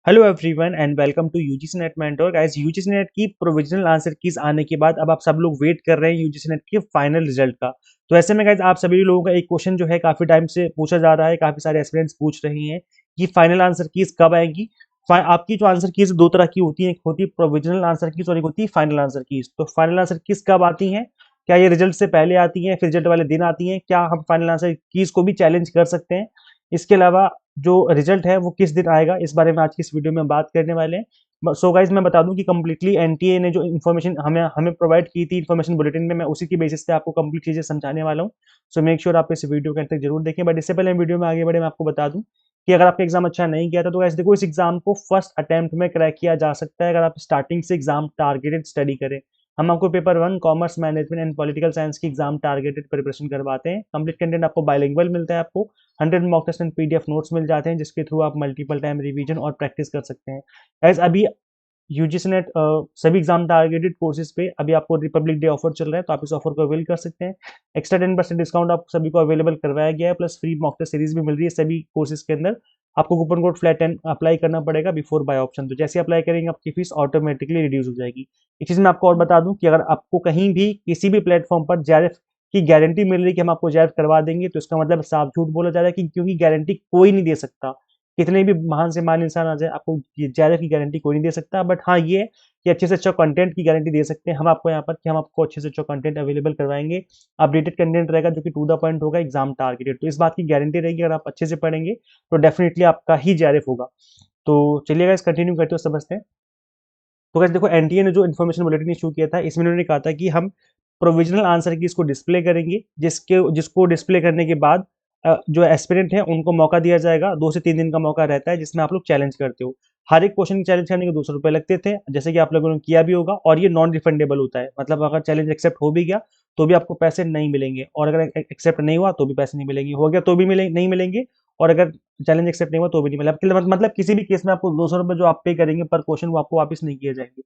Hello everyone and welcome to UGC NET mentor guys. UGC NET की provisional answer keys आने के बाद अब आप सब लोग वेट कर रहे हैं यूजीसी नेट के फाइनल रिजल्ट का। तो ऐसे में गाइस आप सभी लोगों का एक क्वेश्चन जो है काफी टाइम से पूछा जा रहा है, काफी सारे एस्पिरेंट्स पूछ रहे हैं कि फाइनल आंसर कीज कब आएंगी। आपकी जो आंसर कीज दो तरह की होती है, एक होती है प्रोविजनल आंसर कीज और एक होती है फाइनल आंसर कीज। तो फाइनल आंसर कीज कब आती हैं? क्या ये रिजल्ट से पहले आती हैं, फिर रिजल्ट वाले दिन आती हैं? क्या हम फाइनल आंसर कीज को भी चैलेंज कर सकते हैं? इसके अलावा जो रिजल्ट है वो किस दिन आएगा, इस बारे में आज की इस वीडियो में बात करने वाले हैं। सो गाइज मैं बता दूं कि कंप्लीटली एनटीए ने जो इन्फॉर्मेशन हमें हमें प्रोवाइड की थी इन्फॉर्मेशन बुलेटिन में, मैं उसी की बेसिस पे आपको कंप्लीट चीजें समझाने वाला हूँ। सो मेक श्योर आप इस वीडियो के अंत तक जरूर देखें। बट इससे पहले वीडियो में आगे बढ़े मैं आपको बता दूं कि अगर आपका एग्जाम अच्छा नहीं गया था तो गाइस देखो, इस एग्जाम को फर्स्ट अटेम्प्ट में क्रैक किया जा सकता है अगर आप स्टार्टिंग से एग्जाम टारगेटेड स्टडी करें। हम आपको paper 1 commerce management and political science की एग्जाम टारगेटेड प्रिपरेशन करवाते हैं। कंप्लीट कंटेंट आपको बाइलिंगुअल मिलता है, आपको 100 mock test and PDF notes मिल जाते हैं जिसके थ्रू आप मल्टीपल टाइम रिवीजन और प्रैक्टिस कर सकते हैं। गाइस अभी यूजीसी नेट सभी एग्जाम टारगेटेड कोर्सेज पे अभी आपको रिपब्लिक डे ऑफर चल रहा है, तो आप इस ऑफर को अवेल कर सकते हैं। एक्स्ट्रा 10% डिस्काउंट आप सभी को अवेलेबल करवाया गया है, plus free mock test series भी मिल रही है सभी कोर्सेज के अंदर। आपको कूपन कोड फ्लैट 10 अप्लाई करना पड़ेगा बिफोर बाय ऑप्शन। तो जैसे अप्लाई करेंगे आपकी फीस ऑटोमेटिकली रिड्यूस हो जाएगी। एक चीज मैं आपको और बता दूं कि अगर आपको कहीं भी किसी भी प्लेटफॉर्म पर जेआरएफ की गारंटी मिल रही है कि हम आपको जेआरएफ करवा देंगे, तो इसका मतलब साफ झूठ बोला जा रहा है कि क्योंकि गारंटी कोई नहीं दे सकता। कितने भी महान से महान इंसान आ जाए, आपको जेआरएफ की गारंटी कोई नहीं दे सकता। बट हाँ ये है कि अच्छे से अच्छा कंटेंट की गारंटी दे सकते हैं हम आपको यहाँ पर, कि हम आपको अच्छे से अच्छा कंटेंट अवेलेबल करवाएंगे। अपडेटेड कंटेंट रहेगा जो कि टू द पॉइंट होगा, एग्जाम टारगेटेड। तो इस बात की गारंटी रहेगी, अगर आप अच्छे से पढ़ेंगे तो डेफिनेटली आपका ही जेआरएफ होगा। तो चलिए गाइस कंटिन्यू करते हो, समझते हैं। तो गाइस देखो, एनटीए ने जो इन्फॉर्मेशन बुलेटिन इशू किया था इसमें उन्होंने कहा था कि हम प्रोविजनल आंसर की इसको डिस्प्ले करेंगे, जिसको डिस्प्ले करने के बाद जो एस्पिरेंट है उनको मौका दिया जाएगा। 2 से 3 दिन का मौका रहता है जिसमें आप लोग चैलेंज करते हो। हर एक क्वेश्चन चैलेंज करने के 200 रुपए लगते थे, जैसे कि आप लोगों ने किया भी होगा। और ये नॉन रिफंडेबल होता है, मतलब अगर चैलेंज एक्सेप्ट हो भी गया तो भी आपको पैसे नहीं मिलेंगे, और अगर एक्सेप्ट नहीं हुआ तो भी पैसे नहीं मिलेंगे, हो गया तो भी नहीं मिलेंगे, और अगर चैलेंज एक्सेप्ट नहीं हुआ तो भी नहीं मिलेगा। मतलब किसी भी केस में आपको 200 रुपए जो आप पे करेंगे पर क्वेश्चन, वो आपको वापस नहीं किए जाएंगे।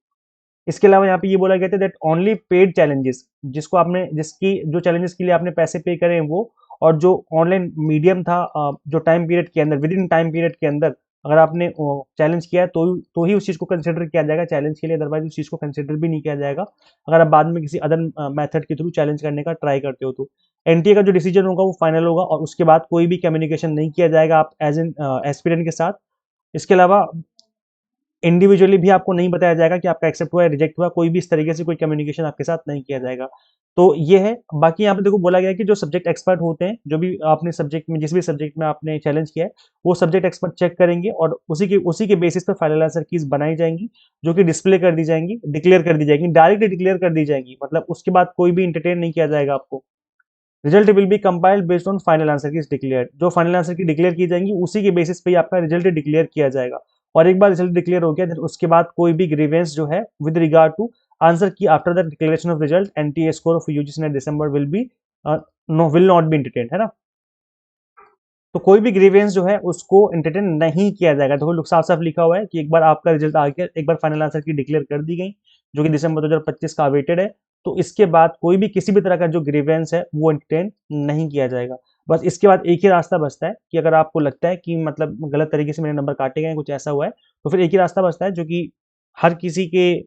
इसके अलावा यहाँ पे ये बोला गया था दैट ओनली पेड चैलेंजेस, जिसकी जो चैलेंजेस के लिए आपने पैसे पे करे हैं वो, और जो ऑनलाइन मीडियम था, जो टाइम पीरियड के अंदर, विद इन टाइम पीरियड के अंदर अगर आपने चैलेंज किया है तो ही उस चीज को कंसिडर किया जाएगा चैलेंज के लिए, अदरवाइज उस चीज को कंसिडर भी नहीं किया जाएगा अगर आप बाद में किसी अदर मेथड के थ्रू चैलेंज करने का ट्राई करते हो तो। एनटीए का जो डिसीजन होगा वो फाइनल होगा, और उसके बाद कोई भी कम्युनिकेशन नहीं किया जाएगा आप एज एन एस्पिरेंट के साथ। इसके अलावा इंडिविजुअली भी आपको नहीं बताया जाएगा कि आपका एक्सेप्ट हुआ है रिजेक्ट हुआ, कोई भी इस तरीके से कोई कम्युनिकेशन आपके साथ नहीं किया जाएगा। तो ये है। बाकी यहाँ पे देखो बोला गया है कि जो सब्जेक्ट एक्सपर्ट होते हैं, जो भी आपने सब्जेक्ट में, जिस भी सब्जेक्ट में आपने चैलेंज किया है, वो सब्जेक्ट एक्सपर्ट चेक करेंगे और उसी के बेसिस पर फाइनल आंसर कीज बनाई जाएंगी, जो कि डिस्प्ले कर दी जाएंगी, डिक्लेयर कर दी जाएंगी, डायरेक्टली डिक्लेयर कर दी जाएंगी। मतलब उसके बाद कोई भी इंटरटेन नहीं किया जाएगा आपको। Result will be compiled based on final answer की डिक्लेयर, जो फाइनल आंसर की डिक्लेयर की जाएंगी उसी के बेसिस पे ही आपका रिजल्ट डिक्लेयर किया जाएगा। और एक बार रिजल्ट डिक्लेयर हो गया then उसके बाद कोई भी ग्रीवेंस जो है with regard to answer key after the declaration of result, NTA score of UGC NET December will be no will not be entertained, है ना। तो कोई भी ग्रीवेंस जो है उसको एंटरटेन नहीं किया जाएगा। देखो लोग साफ साफ लिखा हुआ है कि एक बार आपका रिजल्ट आ गया, एक बार फाइनल आंसर की डिक्लेयर कर दी गई जो कि दिसंबर 2025 का अवेटेड है, तो इसके बाद कोई भी किसी भी तरह का जो ग्रीवेंस है वो एंटरटेन नहीं किया जाएगा। बस इसके बाद एक ही रास्ता बचता है कि अगर आपको लगता है कि मतलब गलत तरीके से मेरे नंबर काटे गए, कुछ ऐसा हुआ है, तो फिर एक ही रास्ता बचता है जो कि हर किसी के,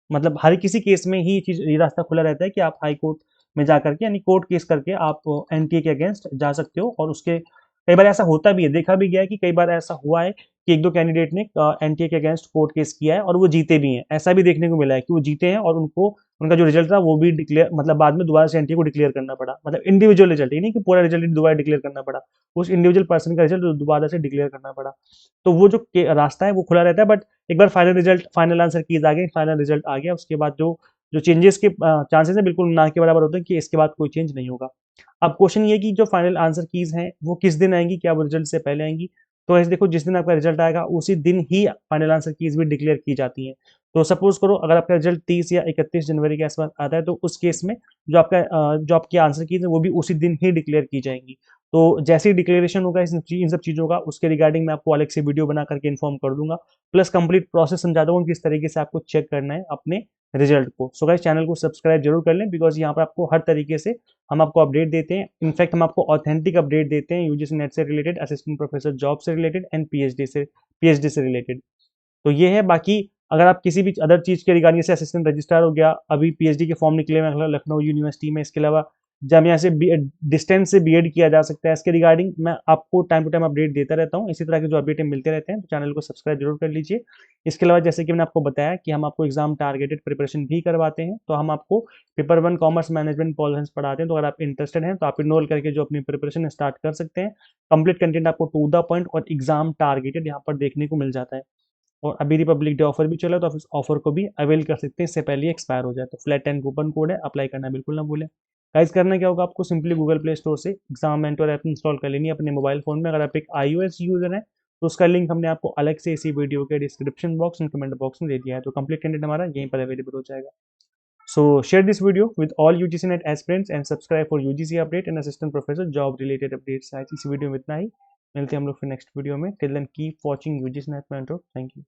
मतलब हर किसी केस में ही ये रास्ता खुला रहता है कि आप हाई कोर्ट में जाकर के, यानी कोर्ट केस करके आप एनटीए के अगेंस्ट जा सकते हो। और उसके कई बार ऐसा होता भी है, देखा भी गया है कि कई बार ऐसा हुआ है कि एक दो कैंडिडेट ने एनटीए के अगेंस्ट कोर्ट केस किया है और वो जीते भी हैं। ऐसा भी देखने को मिला है कि वो जीते हैं और उनको उनका जो रिजल्ट था वो भी डिक्लेयर, मतलब बाद में दोबारा से एनटीए को डिक्लेयर करना पड़ा। मतलब इंडिविजुअल रिजल्ट, ये नहीं कि पूरा रिजल्ट दोबारा डिक्लेयर करना पड़ा, उस इंडिविजुअल पर्सन का रिजल्ट दोबारा से डिक्लेयर करना पड़ा। तो वो जो रास्ता है वो खुला रहता है। बट एक बार final result, final answer keys आ गई, फाइनल रिजल्ट आ गया, उसके बाद जो जो चेंजेस के चांसेस है बिल्कुल ना के बराबर होते हैं, कि इसके बाद कोई चेंज नहीं होगा। अब क्वेश्चन ये कि जो फाइनल आंसर कीज हैं वो किस दिन आएंगी, क्या वो रिजल्ट से पहले आएंगी? तो ऐसे देखो, जिस दिन आपका रिजल्ट आएगा उसी दिन ही फाइनल आंसर कीज भी डिक्लेयर की जाती हैं। तो सपोज करो अगर आपका रिजल्ट 30 या 31 जनवरी के आसपास आता है, तो उस केस में जो आपकी आंसर कीज है वो भी उसी दिन ही डिक्लेयर की जाएंगी। तो जैसे ही डिक्लेरेशन होगा इन सब चीजों का, उसके रिगार्डिंग मैं आपको अलग से वीडियो बना करके इन्फॉर्म कर दूंगा, प्लस कंप्लीट प्रोसेस समझा दूंगा किस तरीके से आपको चेक करना है अपने रिजल्ट को। सो गाइस चैनल को सब्सक्राइब जरूर कर लें, बिकॉज यहाँ पर आपको हर तरीके से हम आपको अपडेट देते हैं। इनफैक्ट हम आपको ऑथेंटिक अपडेट देते हैं यूजीसी नेट से रिलेटेड, असिस्टेंट प्रोफेसर जॉब से रिलेटेड एंड पीएचडी से रिलेटेड। तो ये है। बाकी अगर आप किसी भी अदर चीज़ के रिगार्डिंग, जैसे असिस्टेंट रजिस्ट्रार हो गया, अभी पीएचडी के फॉर्म निकले हुए हैं लखनऊ यूनिवर्सिटी में, इसके अलावा जामिया से डिस्टेंस से बीएड किया जा सकता है, इसके रिगार्डिंग मैं आपको टाइम टू टाइम अपडेट देता रहता हूँ। इसी तरह के जो अपडेट मिलते रहते हैं, तो चैनल को सब्सक्राइब जरूर कर लीजिए। इसके अलावा जैसे कि मैंने आपको बताया कि हम आपको एग्जाम टारगेटेड प्रिपरेशन भी करवाते हैं, तो हम आपको पेपर 1 कॉमर्स मैनेजमेंट पॉलिसी पढ़ाते हैं। तो अगर आप इंटरेस्टेड हैं तो आप इनरोल करके जो अपनी प्रिपरेशन स्टार्ट कर सकते हैं। कंप्लीट कंटेंट आपको टू द पॉइंट और एग्जाम टारगेटेड यहाँ पर देखने को मिल जाता है। और अभी रिपब्लिक डे ऑफर भी चला, तो आप इस ऑफर को भी अवेल कर सकते हैं, इससे पहले एक्सपायर हो जाए। तो फ्लैट 10 कूपन कोड है, अप्लाई करना बिल्कुल ना भूलें। गाइस, करना क्या होगा आपको, सिंपली गूगल प्ले स्टोर से एग्जाम मेंटर ऐप इंस्टॉल कर लेनी है अपने मोबाइल फोन में। अगर आप एक iOS यूजर हैं तो उसका लिंक हमने आपको अलग से इसी वीडियो के description box and comment box में दे दिया है। तो कंप्लीट कंटेंट हमारा यहीं पर अवेलेबल हो जाएगा। सो share this video with all UGC net aspirants and subscribe for UGC update and assistant professor job related updates. आज इस वीडियो में इतना ही, मिलते हैं हम लोग फिर नेक्स्ट वीडियो में। Till then keep watching UGC NET mentor. Thank you.